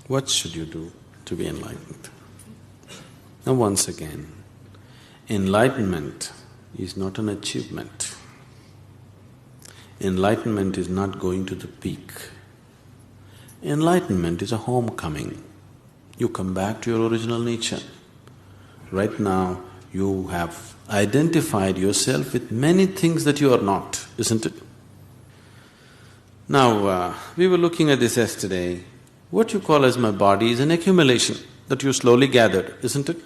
What should you do to be enlightened? Now once again, enlightenment is not an achievement. Enlightenment is not going to the peak. Enlightenment is a homecoming. You come back to your original nature. Right now, you have identified yourself with many things that you are not, isn't it? Now, we were looking at this yesterday. What you call as my body is an accumulation that you slowly gathered, isn't it?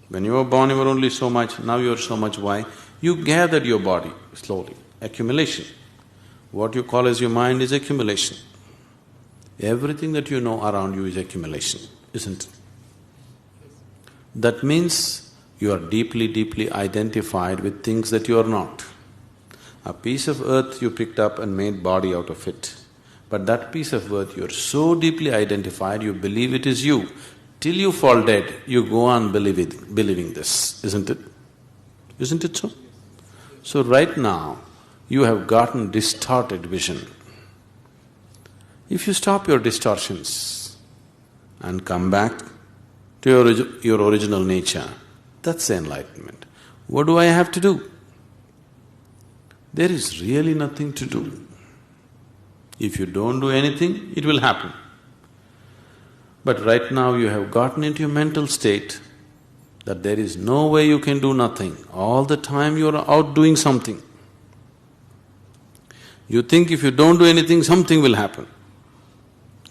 When you were born, you were only so much, now you are so much. Why? You gathered your body slowly, accumulation. What you call as your mind is accumulation. Everything that you know around you is accumulation, isn't it? That means you are deeply, deeply identified with things that you are not. A piece of earth you picked up and made body out of it. But that piece of earth, you're so deeply identified, you believe it is you. Till you fall dead, you go on believing this, isn't it? Isn't it so? So right now, you have gotten distorted vision. If you stop your distortions and come back to your original nature, that's enlightenment. What do I have to do? There is really nothing to do. If you don't do anything, it will happen. But right now you have gotten into your mental state that there is no way you can do nothing. All the time you are out doing something. You think if you don't do anything, something will happen.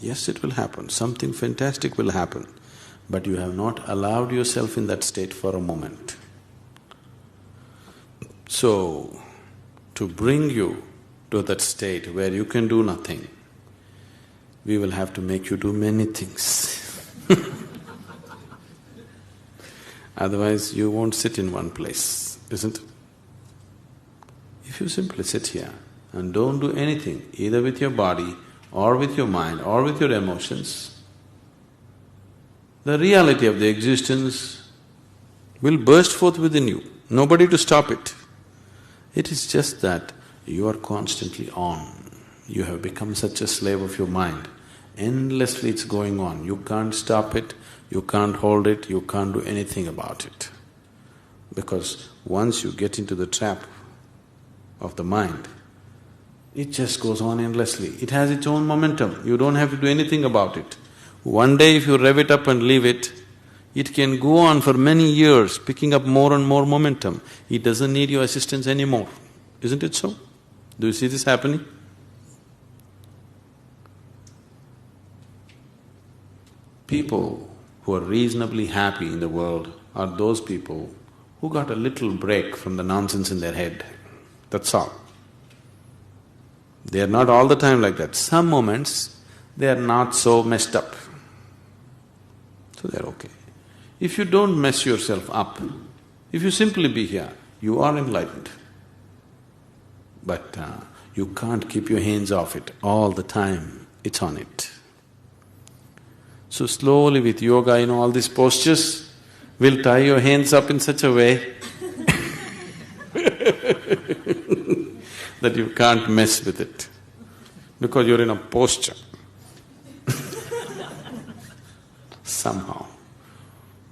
Yes, it will happen, something fantastic will happen, but you have not allowed yourself in that state for a moment. So, to bring you to that state where you can do nothing, we will have to make you do many things. Otherwise, you won't sit in one place, isn't it? If you simply sit here and don't do anything, either with your body or with your mind or with your emotions, the reality of the existence will burst forth within you, nobody to stop it. It is just that you are constantly on. You have become such a slave of your mind. Endlessly it's going on. You can't stop it, you can't hold it, you can't do anything about it. Because once you get into the trap of the mind, it just goes on endlessly. It has its own momentum, you don't have to do anything about it. One day if you rev it up and leave it, it can go on for many years, picking up more and more momentum. It doesn't need your assistance anymore, isn't it so? Do you see this happening? People who are reasonably happy in the world are those people who got a little break from the nonsense in their head. That's all. They are not all the time like that. Some moments, they are not so messed up. So they're okay. If you don't mess yourself up, if you simply be here, you are enlightened. But you can't keep your hands off it all the time, it's on it. So slowly with yoga, all these postures will tie your hands up in such a way that you can't mess with it, because you're in a posture. Somehow.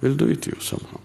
We'll do it to you somehow.